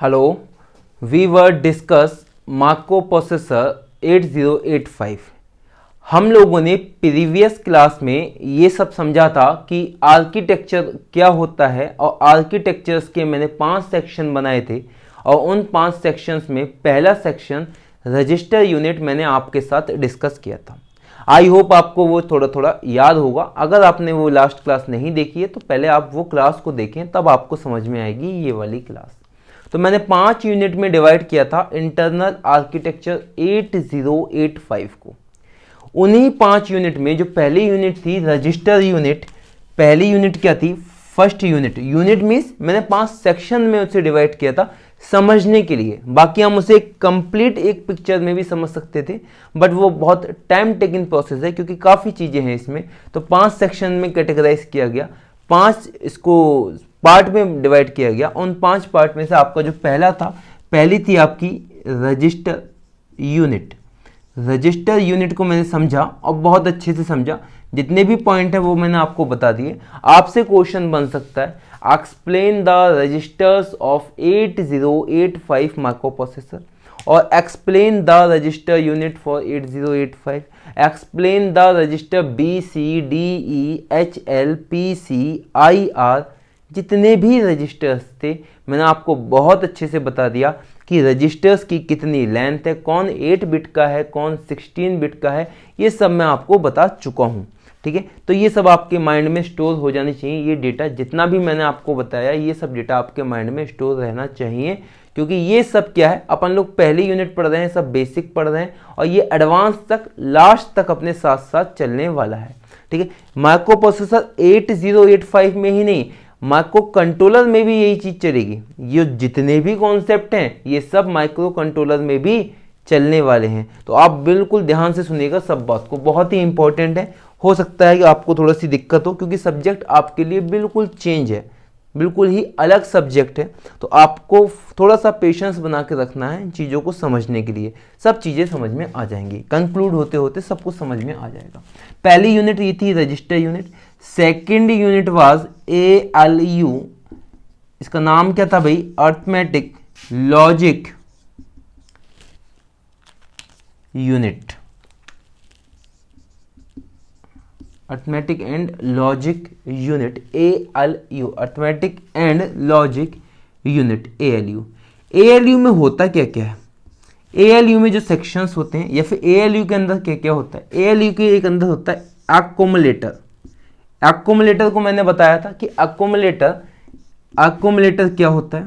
Hello, we were discuss microprocessor 8085। हम लोगों ने प्रीवियस क्लास में ये सब समझा था कि आर्किटेक्चर क्या होता है और आर्किटेक्चर्स के मैंने 5 सेक्शन बनाए थे और उन 5 सेक्शंस में पहला सेक्शन रजिस्टर यूनिट मैंने आपके साथ डिस्कस किया था। आई होप आपको वो थोड़ा थोड़ा याद होगा। अगर आपने वो लास्ट क्लास नहीं देखी है तो पहले आप वो क्लास को देखें, तब आपको समझ में आएगी ये वाली क्लास। तो मैंने 5 यूनिट में डिवाइड किया था इंटरनल आर्किटेक्चर 8085 को। उन्हीं 5 यूनिट में जो पहली यूनिट थी रजिस्टर यूनिट, पहली यूनिट क्या थी? First unit. यूनिट मीन्स मैंने 5 सेक्शन में उसे डिवाइड किया था समझने के लिए। बाकी हम उसे कंप्लीट एक पिक्चर में भी समझ सकते थे, बट वो बहुत टाइम टेकिंग प्रोसेस है क्योंकि काफ़ी चीज़ें हैं इसमें। तो 5 सेक्शन में कैटेगराइज किया गया, 5 इसको पार्ट में डिवाइड किया गया। उन 5 पार्ट में से आपका जो पहला था, पहली थी आपकी रजिस्टर यूनिट। रजिस्टर यूनिट को मैंने समझा और बहुत अच्छे से समझा। जितने भी पॉइंट है वो मैंने आपको बता दिए। आपसे क्वेश्चन बन सकता है, explain the registers of 8085 microprocessor और explain the register unit for 8085, explain the register B C D E H L P C I R. जितने भी रजिस्टर्स थे मैंने आपको बहुत अच्छे से बता दिया कि रजिस्टर्स की कितनी लेंथ है, कौन 8 बिट का है, कौन 16 बिट का है, ये सब मैं आपको बता चुका हूँ। ठीक है, तो ये सब आपके माइंड में स्टोर हो जानी चाहिए। ये डेटा जितना भी मैंने आपको बताया, ये सब डेटा आपके माइंड में स्टोर रहना चाहिए, क्योंकि ये सब क्या है, अपन लोग पहली यूनिट पढ़ रहे हैं, सब बेसिक पढ़ रहे हैं और ये एडवांस तक लास्ट तक अपने साथ साथ चलने वाला है। ठीक है, माइक्रोप्रोसेसर 8085 में ही नहीं, माइक्रो कंट्रोलर में भी यही चीज चलेगी। ये जितने भी कॉन्सेप्ट हैं ये सब माइक्रो कंट्रोलर में भी चलने वाले हैं। तो आप बिल्कुल ध्यान से सुनिएगा सब बात को, बहुत ही इंपॉर्टेंट है। हो सकता है कि आपको थोड़ा सी दिक्कत हो क्योंकि सब्जेक्ट आपके लिए बिल्कुल चेंज है, बिल्कुल ही अलग सब्जेक्ट है। तो आपको थोड़ा सा पेशेंस बना के रखना है इन चीज़ों को समझने के लिए। सब चीज़ें समझ में आ जाएंगी, कंक्लूड होते होते सब कुछ समझ में आ जाएगा। पहली यूनिट ये थी register unit. Second unit was ALU। इसका नाम क्या था भाई? Arithmetic logic unit. Arithmetic and logic unit ALU, arithmetic and logic unit ALU। ALU में होता क्या क्या है? ALU में जो सेक्शंस होते हैं या फिर ALU के अंदर क्या क्या होता है? ALU के एक अंदर होता है एक्यूमुलेटर। एक्यूमुलेटर को मैंने बताया था कि एक्यूमुलेटर क्या होता है?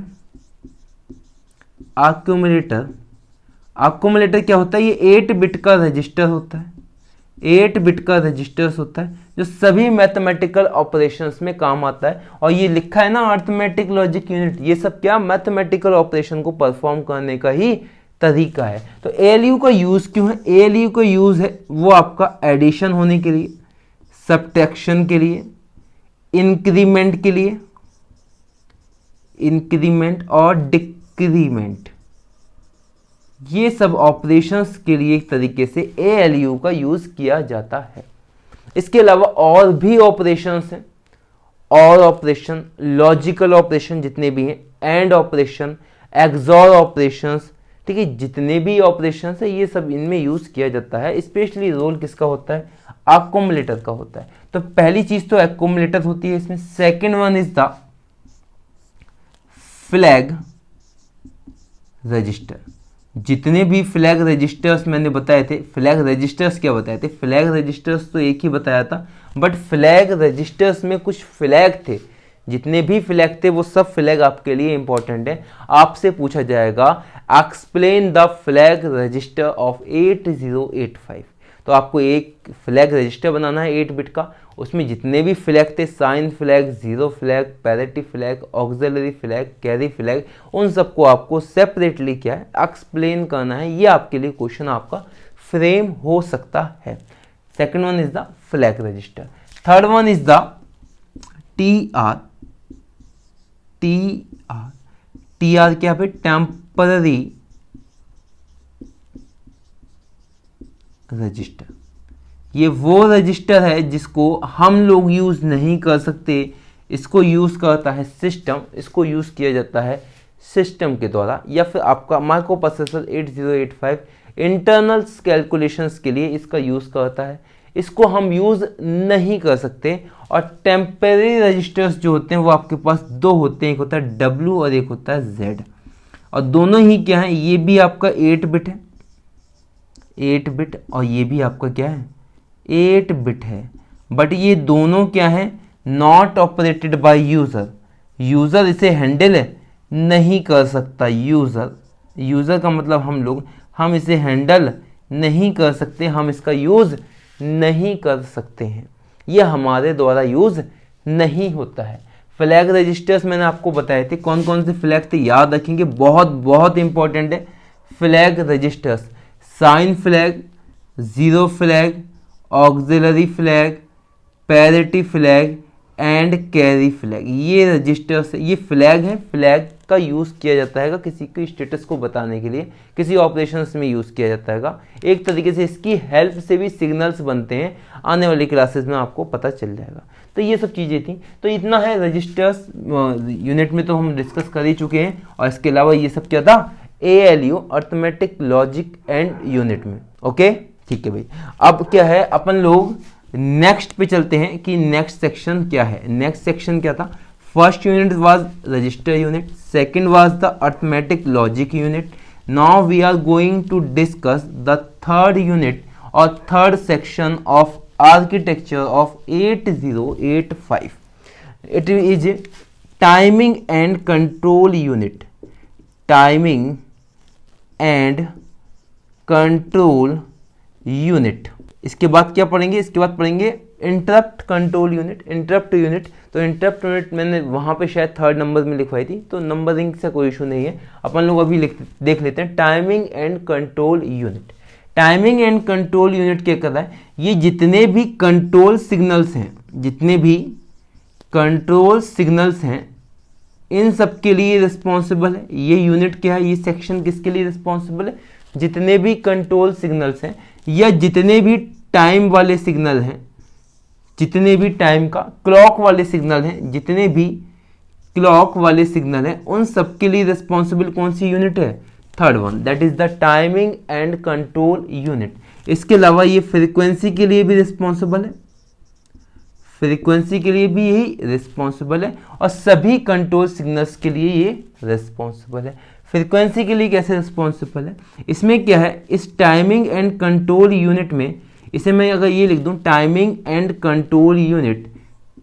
एक्यूमुलेटर क्या होता है? ये 8 बिट का रजिस्टर होता है। 8 बिट का रजिस्टर्स होता है जो सभी मैथमेटिकल ऑपरेशंस में काम आता है। और ये लिखा है ना अर्थमेटिक लॉजिक यूनिट, ये सब क्या मैथमेटिकल ऑपरेशन को परफॉर्म करने का ही तरीका है। तो ALU का यूज क्यों है? ALU का यूज है वो आपका एडिशन होने के लिए, सब्ट्रैक्शन के लिए, इंक्रीमेंट के लिए, इंक्रीमेंट और डिक्रीमेंट, ये सब ऑपरेशंस के लिए एक तरीके से ALU का यूज किया जाता है। इसके अलावा और भी ऑपरेशंस हैं, और ऑपरेशन, लॉजिकल ऑपरेशन जितने भी हैं, एंड ऑपरेशन, एक्सॉर ऑपरेशंस, ठीक है, जितने भी ऑपरेशंस है ये सब इनमें यूज किया जाता है। स्पेशली रोल किसका होता है? एक्यूमुलेटर का होता है। तो पहली चीज तो एक्यूमुलेटर होती है इसमें। Second one is the flag register. जितने भी फ्लैग रजिस्टर्स मैंने बताए थे, फ्लैग रजिस्टर्स क्या बताए थे? फ्लैग रजिस्टर्स तो एक ही बताया था, बट फ्लैग रजिस्टर्स में कुछ फ्लैग थे। जितने भी फ्लैग थे वो सब फ्लैग आपके लिए इंपॉर्टेंट है। आपसे पूछा जाएगा explain the flag register of 8085। तो आपको एक फ्लैग रजिस्टर बनाना है 8 बिट का। उसमें जितने भी फ्लैग थे, sign flag, zero flag, parity flag, auxiliary flag, carry flag, उन सबको आपको सेपरेटली क्या है एक्सप्लेन करना है। ये आपके लिए क्वेश्चन आपका फ्रेम हो सकता है। Second one is the flag register. Third one is the TR। TR क्या पे? Temporary register. ये वो रजिस्टर है जिसको हम लोग यूज नहीं कर सकते, इसको यूज करता है सिस्टम, इसको यूज किया जाता है सिस्टम के द्वारा, या फिर आपका माइक्रो प्रोसेसर 8085 इंटरनल कैलकुलेशंस के लिए इसका यूज़ करता है। इसको हम यूज़ नहीं कर सकते। और टेम्परेरी रजिस्टर्स जो होते हैं वो आपके पास दो होते हैं, एक होता है W और एक होता है Z। और दोनों ही क्या है, ये भी आपका 8 बिट है, 8 बिट, और ये भी आपका क्या है 8 बिट है। बट ये दोनों क्या है, not operated by user. User इसे हैंडल नहीं कर सकता। यूज़र का मतलब हम इसे हैंडल नहीं कर सकते, हम इसका यूज़ नहीं कर सकते हैं, यह हमारे द्वारा यूज़ नहीं होता है। फ्लैग रजिस्टर्स मैंने आपको बताए थे, कौन कौन से फ्लैग थे याद रखेंगे, बहुत बहुत इंपॉर्टेंट है। Flag registers, sign flag, zero flag, auxiliary flag, parity flag and carry flag, ये रजिस्टर्स, ये फ्लैग हैं। फ्लैग का यूज़ किया जाता है किसी के स्टेटस को बताने के लिए, किसी ऑपरेशंस में यूज़ किया जाता है। एक तरीके से इसकी हेल्प से भी सिग्नल्स बनते हैं, आने वाली क्लासेस में आपको पता चल जाएगा। तो ये सब चीज़ें थी। तो इतना है रजिस्टर्स यूनिट में तो हम डिस्कस कर ही चुके हैं। और इसके अलावा ये सब क्या था, ALU arithmetic logic and unit में। ओके ठीक है भाई। अब क्या है, अपन लोग नेक्स्ट पे चलते हैं कि नेक्स्ट सेक्शन क्या है। नेक्स्ट सेक्शन क्या था, first unit was register unit, second was the arithmetic logic unit. Now we are going to discuss the third unit और third section of architecture of 8085. It is timing and control unit. Timing and control unit. इसके बाद क्या पढ़ेंगे, इसके बाद पढ़ेंगे interrupt control unit, interrupt unit. तो interrupt unit मैंने वहाँ पे शायद थर्ड नंबर में लिखवाई थी, तो नंबरिंग से कोई इशू नहीं है। अपन लोग अभी देख लेते हैं timing and control unit. Timing and control unit क्या कर रहा है, ये जितने भी कंट्रोल सिग्नल्स हैं, जितने भी कंट्रोल सिग्नल्स हैं, इन सब के लिए रिस्पॉन्सिबल है। ये यूनिट क्या है, ये सेक्शन किसके लिए रिस्पॉन्सिबल है, जितने भी कंट्रोल सिग्नल्स हैं या जितने भी टाइम वाले सिग्नल हैं, जितने भी टाइम का क्लॉक वाले सिग्नल हैं, जितने भी क्लॉक वाले सिग्नल हैं, उन सब के लिए रिस्पॉन्सिबल कौन सी यूनिट है, third one, that is the timing and control unit. इसके अलावा ये फ्रीक्वेंसी के लिए भी रिस्पॉन्सिबल है, फ्रीक्वेंसी के लिए भी यही रिस्पॉन्सिबल है, और सभी कंट्रोल सिग्नल्स के लिए ये रिस्पॉन्सिबल है। फ्रीक्वेंसी के लिए कैसे रिस्पॉन्सिबल है, इसमें क्या है, इस टाइमिंग एंड कंट्रोल यूनिट में, इसे मैं अगर ये लिख दूं timing and control unit,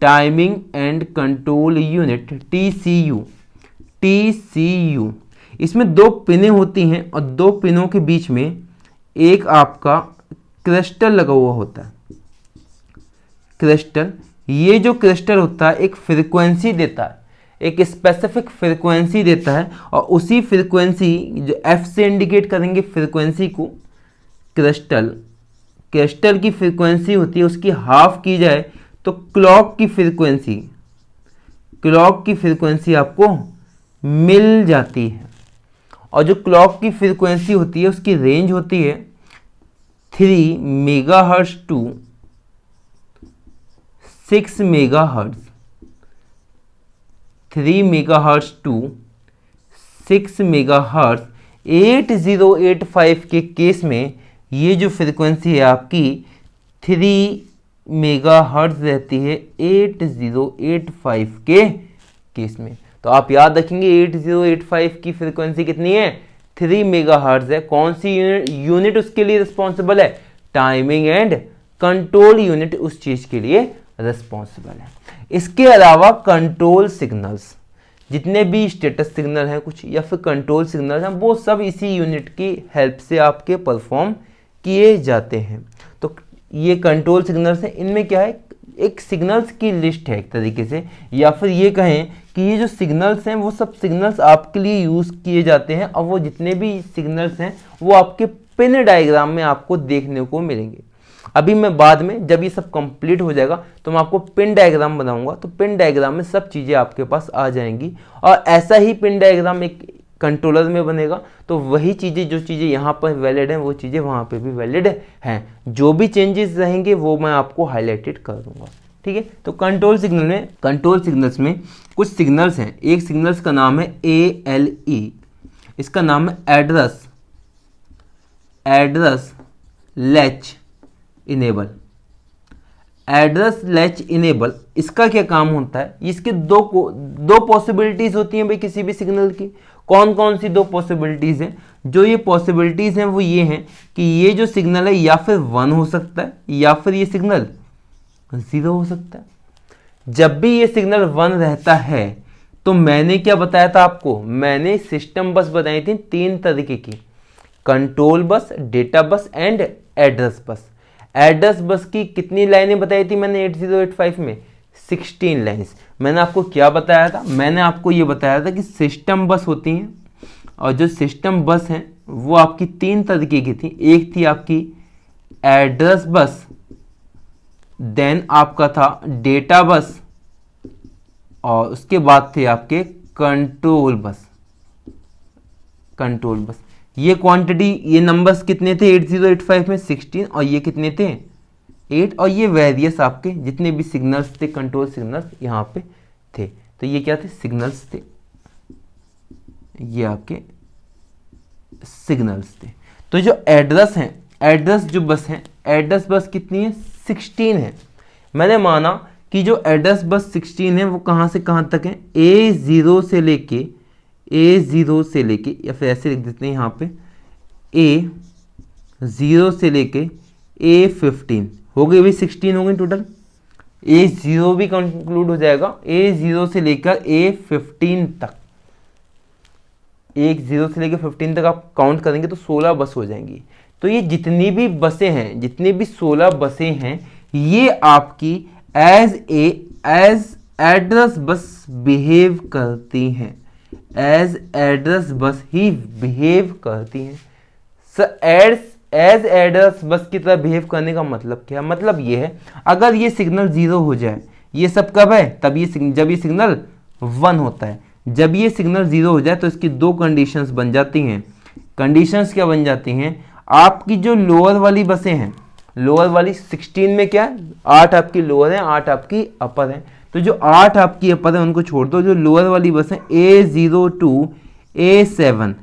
timing and control unit TCU, इसमें दो पिनें होती हैं और दो पिनों के बीच में एक आपका क्रिस्टल लगा हुआ होता है। क्रिस्टल, ये जो क्रिस्टल होता है एक फ्रीक्वेंसी देता है, एक स्पेसिफिक फ्रीक्वेंसी देता है, और उसी फ्रीक्वेंसी जो F से इंडिकेट करेंगे फ्रीक्वेंसी को, क्रिस्टल की फ्रीक्वेंसी होती है, उसकी हाफ की जाए तो क्लॉक की फ्रीक्वेंसी आपको मिल जाती है। और जो क्लॉक की फ्रीक्वेंसी होती है उसकी रेंज होती है 3 megahertz to 6 megahertz, 3 megahertz to 6 megahertz. 8085 के केस में ये जो फ्रीक्वेंसी है आपकी 3 मेगाहर्ट्ज रहती है 8085 के केस में। तो आप याद रखेंगे 8085 की फ्रीक्वेंसी कितनी है, 3 मेगाहर्ट्ज है। कौन सी यूनिट उसके लिए रिस्पॉन्सिबल है, टाइमिंग एंड कंट्रोल यूनिट उस चीज के लिए रिस्पॉन्सिबल है। इसके अलावा कंट्रोल सिग्नल्स, जितने भी स्टेटस सिग्नल हैं कुछ या फिर कंट्रोल सिग्नल हैं, वो सब इसी यूनिट की हेल्प से आपके परफॉर्म किए जाते हैं। तो ये कंट्रोल सिग्नल्स हैं, इनमें क्या है, एक सिग्नल्स की लिस्ट है एक तरीके से, या फिर ये कहें कि ये जो सिग्नल्स हैं वो सब सिग्नल्स आपके लिए यूज़ किए जाते हैं, और वो जितने भी सिग्नल्स हैं वो आपके पिन डायग्राम में आपको देखने को मिलेंगे। अभी मैं बाद में जब ये सब कंप्लीट हो जाएगा तो मैं आपको पिन डायग्राम बनाऊंगा, तो पिन डायग्राम में सब चीज़ें आपके पास आ जाएंगी, और ऐसा ही पिन डायग्राम एक कंट्रोलर में बनेगा, तो वही चीज़ें, जो चीज़ें यहाँ पर वैलिड हैं वो चीज़ें वहाँ पे भी वैलिड हैं। जो भी चेंजेस रहेंगे वो मैं आपको हाईलाइटेड कर दूंगा। ठीक है। तो कंट्रोल सिग्नल्स में कुछ सिग्नल्स हैं। एक सिग्नल्स का नाम है ALE, इसका नाम है address latch enable. Address latch enable, इसका क्या काम होता है? इसके दो पॉसिबिलिटीज होती हैं भाई किसी भी सिग्नल की। कौन कौन सी दो पॉसिबिलिटीज हैं? जो ये पॉसिबिलिटीज हैं वो ये हैं कि ये जो सिग्नल है या फिर 1 हो सकता है या फिर ये सिग्नल 0 हो सकता है। जब भी ये सिग्नल 1 रहता है तो मैंने क्या बताया था आपको? मैंने सिस्टम बस बताई थी 3 तरीके की, control bus, data bus and address bus. Address bus की कितनी लाइनें बताई थी मैंने 8085 में? 16 लाइन्स। मैंने आपको क्या बताया था? मैंने आपको ये बताया था कि सिस्टम बस होती हैं, और जो सिस्टम बस हैं वो आपकी 3 तरीके की थी। एक थी आपकी एड्रेस बस, देन आपका था डेटा बस, और उसके बाद थे आपके कंट्रोल बस। ये क्वांटिटी, ये नंबर्स कितने थे 8085 में? 16, और ये कितने थे? 8, और ये वेरियस आपके जितने भी सिग्नल्स थे, कंट्रोल सिग्नल्स यहाँ पे थे। तो ये क्या थे? सिग्नल्स थे, ये आपके सिग्नल्स थे। तो जो एड्रेस हैं, एड्रेस जो बस हैं, एड्रेस बस कितनी है? 16 है। मैंने माना कि जो एड्रेस बस 16 है वो कहाँ से कहाँ तक है? A0 से लेके या फिर ऐसे लिख देते हैं यहाँ पे A0 से लेके A15 हो गई भाई, 16 हो गई टोटल। A0 भी कंक्लूड हो जाएगा, A0 से लेकर A15 तक, 0 से लेकर 15 तक आप काउंट करेंगे तो 16 बस हो जाएंगी। तो ये जितनी भी बसें हैं, जितनी भी 16 बसें हैं, ये आपकी एज एड्रेस बस बिहेव करती हैं, एज एड्रेस बस ही बिहेव करती हैं। सर एज एड्रेस बस की तरह बिहेव करने का मतलब क्या है? मतलब ये है, अगर ये सिग्नल 0 हो जाए, ये सब कब है? तब जब ये सिग्नल 1 होता है। जब ये सिग्नल 0 हो जाए तो इसकी 2 कंडीशंस बन जाती हैं। कंडीशंस क्या बन जाती हैं? आपकी जो लोअर वाली बसें हैं, लोअर वाली 16 में क्या है? 8 आपकी लोअर है, 8 आपकी अपर है। तो जो 8 आपकी अपर है उनको छोड़ दो। जो लोअर वाली बस है A0 to A7,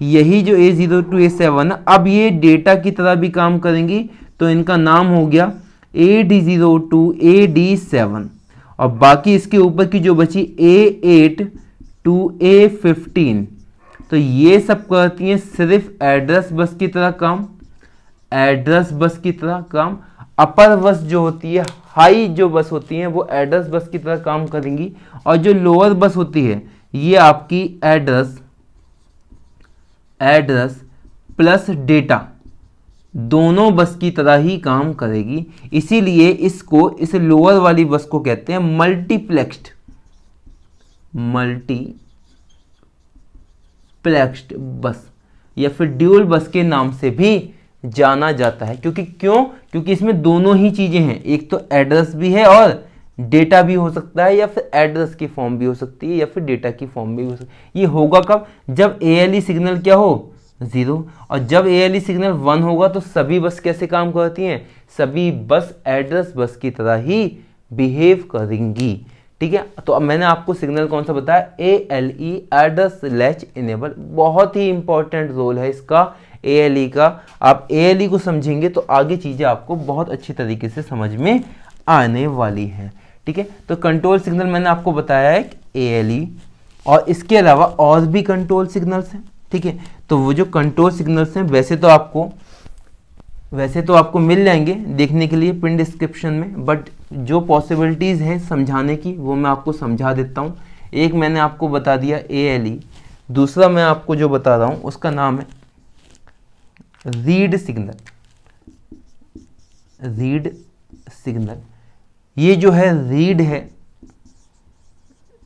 यही जो A0 to A7 है, अब ये डेटा की तरह भी काम करेंगी, तो इनका नाम हो गया AD0 to AD7। और बाकी इसके ऊपर की जो बची A8 to A15, तो ये सब करती हैं सिर्फ एड्रेस बस की तरह काम, एड्रेस बस की तरह काम। अपर बस जो होती है, हाई जो बस होती है, वो एड्रेस बस की तरह काम करेंगी, और जो लोअर बस होती है ये आपकी एड्रेस प्लस डेटा दोनों बस की तरह ही काम करेगी। इसीलिए इस लोअर वाली बस को कहते हैं मल्टीप्लेक्स्ड बस, या फिर ड्यूल बस के नाम से भी जाना जाता है। क्योंकि इसमें दोनों ही चीजें हैं, एक तो एड्रेस भी है और डेटा भी हो सकता है, या फिर एड्रेस की फॉर्म भी हो सकती है, या फिर डेटा की फॉर्म भी हो सकती है। ये होगा कब? जब ALE सिग्नल क्या हो? 0। और जब ALE सिग्नल 1 होगा तो सभी बस कैसे काम करती हैं? सभी बस एड्रेस बस की तरह ही बिहेव करेंगी, ठीक है। तो अब मैंने आपको सिग्नल कौन सा बताया? ALE, address latch enable. बहुत ही इंपॉर्टेंट रोल है इसका ALE का। आप ALE को समझेंगे तो आगे चीजें आपको बहुत अच्छी तरीके से समझ में आने वाली हैं, ठीक है। तो कंट्रोल सिग्नल मैंने आपको बताया है ALE, और इसके अलावा और भी कंट्रोल सिग्नल्स हैं, ठीक है। तो वो जो कंट्रोल सिग्नल्स हैं वैसे तो आपको मिल जाएंगे देखने के लिए पिन डिस्क्रिप्शन में, बट जो पॉसिबिलिटीज़ हैं समझाने की वो मैं आपको समझा देता हूँ। एक मैंने आपको बता दिया ALE, दूसरा मैं आपको जो बता रहा हूँ उसका नाम है रीड सिग्नल। ये जो है रीड है,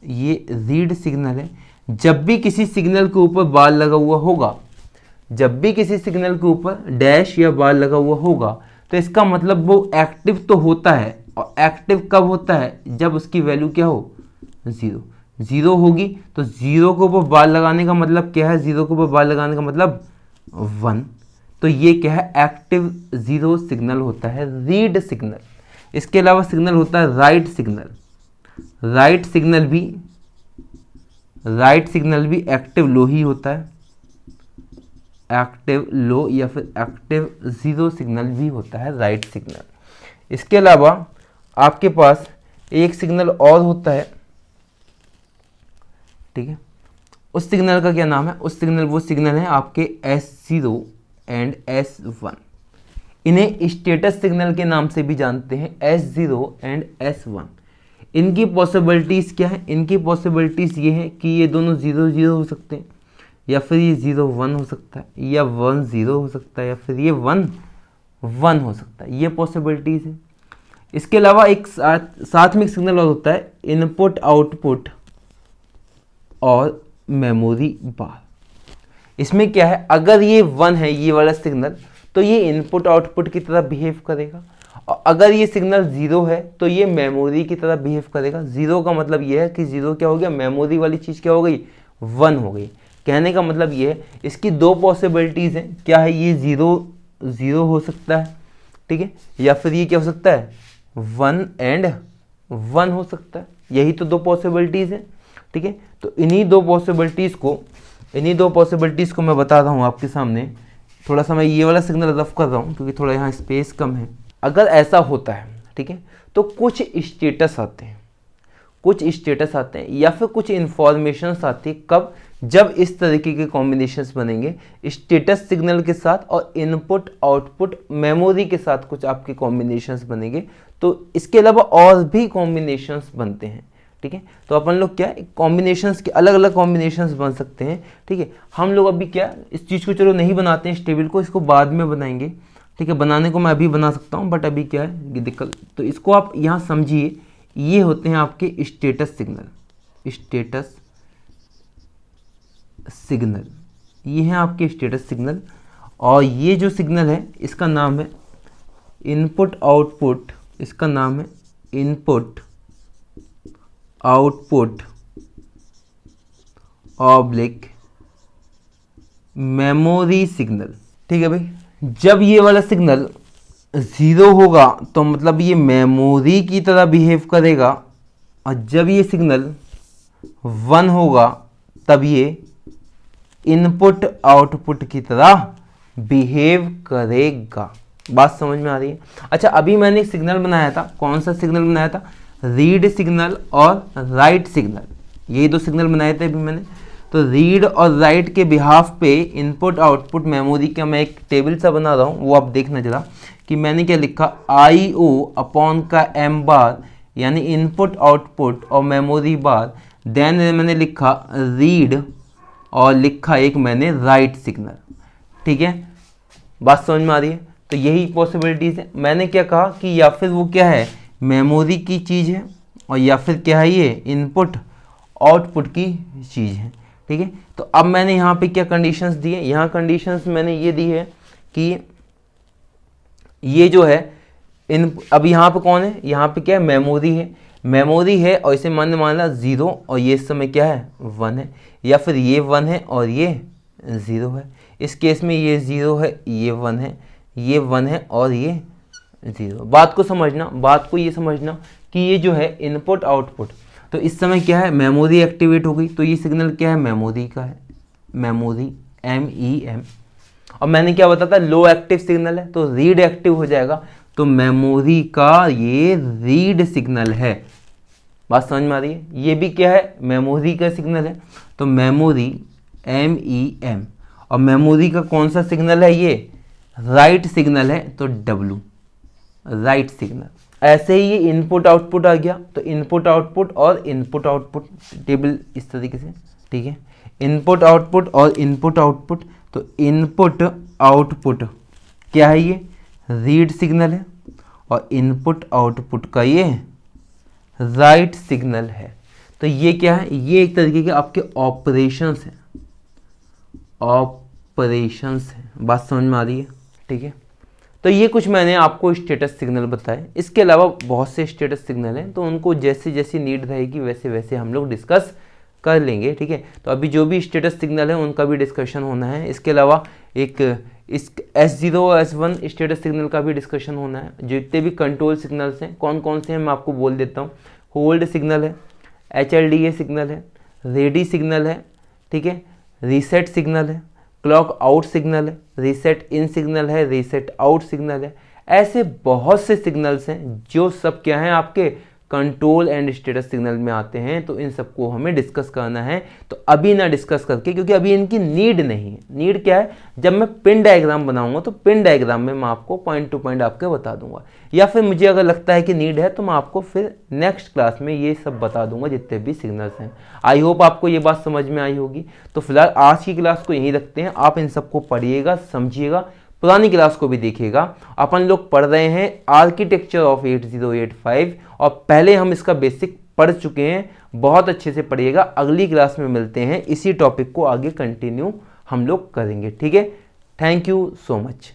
ये रीड सिग्नल है। जब भी किसी सिग्नल के ऊपर बार लगा हुआ होगा, जब भी किसी सिग्नल के ऊपर डैश या बार लगा हुआ होगा, तो इसका मतलब वो एक्टिव तो होता है। और एक्टिव कब होता है? जब उसकी वैल्यू क्या हो? 0 होगी। तो 0 के ऊपर बार लगाने का मतलब क्या है? 0 के ऊपर बार लगाने का मतलब 1। तो ये क्या है? एक्टिव 0 सिग्नल होता है, रीड सिग्नल। इसके अलावा सिग्नल होता है राइट सिग्नल। राइट सिग्नल भी एक्टिव लो ही होता है, एक्टिव लो या फिर एक्टिव जीरो सिग्नल भी होता है राइट सिग्नल। इसके अलावा आपके पास एक सिग्नल और होता है, ठीक है, उस सिग्नल का क्या नाम है? वो सिग्नल है आपके S0 एंड S1। इन्हें स्टेटस सिग्नल के नाम से भी जानते हैं, S0 एंड S1। इनकी पॉसिबिलिटीज़ क्या है? इनकी पॉसिबिलिटीज़ ये है कि ये दोनों 0 0 हो सकते हैं, या फिर ये 0 1 हो सकता है, या 1 0 हो सकता है, या फिर ये 1 1 हो सकता है। ये पॉसिबिलिटीज़ है। इसके अलावा एक साथ में एक सिग्नल और होता है इनपुट आउटपुट और मेमोरी बार। इसमें क्या है, अगर ये 1 है ये वाला सिग्नल, तो ये इनपुट आउटपुट की तरह बिहेव करेगा, और अगर ये सिग्नल 0 है तो ये मेमोरी की तरह बिहेव करेगा। 0 का मतलब ये है कि 0 क्या हो गया, मेमोरी वाली चीज़ क्या हो गई, 1 हो गई। कहने का मतलब ये है, इसकी दो पॉसिबिलिटीज़ हैं। क्या है, ये 0 0 हो सकता है, ठीक है, या फिर ये क्या हो सकता है, 1 एंड 1 हो सकता है। यही तो दो पॉसिबिलिटीज़ हैं, ठीक है। तो इन्हीं दो पॉसिबिलिटीज़ को मैं बता रहा हूँ आपके सामने। थोड़ा सा मैं ये वाला सिग्नल रफ कर रहा हूँ क्योंकि थोड़ा यहाँ स्पेस कम है। अगर ऐसा होता है, ठीक है, तो कुछ स्टेटस आते हैं या फिर कुछ इंफॉर्मेशंस आती है। कब? जब इस तरीके के कॉम्बिनेशंस बनेंगे स्टेटस सिग्नल के साथ और इनपुट आउटपुट मेमोरी के साथ, कुछ आपके कॉम्बिनेशंस बनेंगे। तो इसके अलावा और भी कॉम्बिनेशंस बनते हैं, ठीक है। तो अपन लोग क्या कॉम्बिनेशंस के अलग अलग कॉम्बिनेशंस बन सकते हैं, ठीक है। हम लोग अभी क्या इस चीज़ को चलो नहीं बनाते हैं, इस टेबल को, इसको बाद में बनाएंगे, ठीक है। बनाने को मैं अभी बना सकता हूँ, बट अभी क्या है ये दिक्कत। तो इसको आप यहाँ समझिए, ये होते हैं आपके स्टेटस सिग्नल, ये हैं आपके स्टेटस सिग्नल। और ये जो सिग्नल है इसका नाम है इनपुट आउटपुट, इसका नाम है input output oblique memory signal, ठीक है भाई। जब ये वाला सिग्नल 0 होगा तो मतलब ये मेमोरी की तरह बिहेव करेगा, और जब ये सिग्नल 1 होगा तब ये इनपुट आउटपुट की तरह बिहेव करेगा। बात समझ में आ रही है? अच्छा, अभी मैंने एक सिग्नल बनाया था। कौन सा सिग्नल बनाया था? रीड सिग्नल और राइट सिग्नल, यही दो सिग्नल बनाए थे अभी मैंने। तो रीड और राइट के बिहाफ पे इनपुट आउटपुट मेमोरी का मैं एक टेबल सा बना रहा हूँ, वो आप देखना जरा कि मैंने क्या लिखा। IO अपॉन का M बार, यानी इनपुट आउटपुट और मेमोरी बार। देन मैंने लिखा रीड और लिखा एक मैंने राइट सिग्नल, ठीक है। बात समझ में आ रही है? तो यही पॉसिबिलिटीज़ है। मैंने क्या कहा कि या फिर वो क्या है, मेमोरी की चीज़ है, और या फिर क्या है, ये इनपुट आउटपुट की चीज़ है, ठीक है। तो अब मैंने यहाँ पे क्या कंडीशंस दी है? यहाँ कंडीशंस मैंने ये दी है कि ये जो है अब यहाँ पे कौन है, यहाँ पे क्या है, मेमोरी है और इसे मान ला 0, और ये इस समय क्या है, 1 है, या फिर ये 1 है और ये 0 है। इस केस में ये 0 है, ये 1 है, ये 1 है और ये 0। बात को ये समझना कि ये जो है इनपुट आउटपुट, तो इस समय क्या है, मेमोरी एक्टिवेट हो गई, तो ये सिग्नल क्या है, मेमोरी का है, मेमोरी MEM। और मैंने क्या बताया था, लो एक्टिव सिग्नल है तो रीड एक्टिव हो जाएगा, तो मेमोरी का ये रीड सिग्नल है। बात समझ में आ रही है? ये भी क्या है, मेमोरी का सिग्नल है, तो मेमोरी MEM। और मेमोरी का कौन सा सिग्नल है, ये राइट सिग्नल है, तो W राइट सिग्नल। ऐसे ही ये इनपुट आउटपुट आ गया, तो इनपुट आउटपुट और इनपुट आउटपुट टेबल इस तरीके से, ठीक है। इनपुट आउटपुट और इनपुट आउटपुट, तो इनपुट आउटपुट क्या है, ये रीड सिग्नल है, और इनपुट आउटपुट का ये राइट सिग्नल है। तो ये क्या है, ये एक तरीके के आपके ऑपरेशंस हैं, बात समझ में आ रही है, ठीक है। तो ये कुछ मैंने आपको स्टेटस सिग्नल बताए। इसके अलावा बहुत से स्टेटस सिग्नल हैं, तो उनको जैसी जैसी नीड रहेगी वैसे वैसे हम लोग डिस्कस कर लेंगे, ठीक है। तो अभी जो भी स्टेटस सिग्नल है उनका भी डिस्कशन होना है। इसके अलावा एक इस S0 और S1 स्टेटस सिग्नल का भी डिस्कशन होना है। जितने भी कंट्रोल सिग्नल्स हैं कौन कौन से हैं मैं आपको बोल देता हूँ। होल्ड सिग्नल है, HLDA सिग्नल है, रेडी सिग्नल है, ठीक है, रीसेट सिग्नल है, क्लॉक आउट सिग्नल है, रीसेट इन सिग्नल है, रीसेट आउट सिग्नल है। ऐसे बहुत से सिग्नल्स हैं जो सब क्या हैं आपके कंट्रोल एंड स्टेटस सिग्नल में आते हैं। तो इन सबको हमें डिस्कस करना है। तो अभी ना डिस्कस करके, क्योंकि अभी इनकी नीड नहीं है। नीड क्या है, जब मैं पिन डायग्राम बनाऊंगा तो पिन डायग्राम में मैं आपको पॉइंट टू पॉइंट आपके बता दूंगा, या फिर मुझे अगर लगता है कि नीड है तो मैं आपको फिर नेक्स्ट क्लास में ये सब बता दूंगा जितने भी सिग्नल्स हैं। आई होप आपको ये बात समझ में आई होगी। तो फिलहाल आज की क्लास को यहीं रखते हैं। आप इन सबको पढ़िएगा, समझिएगा, पुरानी क्लास को भी देखिएगा। अपन लोग पढ़ रहे हैं आर्किटेक्चर ऑफ 8085 और पहले हम इसका बेसिक पढ़ चुके हैं। बहुत अच्छे से पढ़िएगा। अगली क्लास में मिलते हैं, इसी टॉपिक को आगे कंटिन्यू हम लोग करेंगे। ठीक है, थैंक यू सो मच।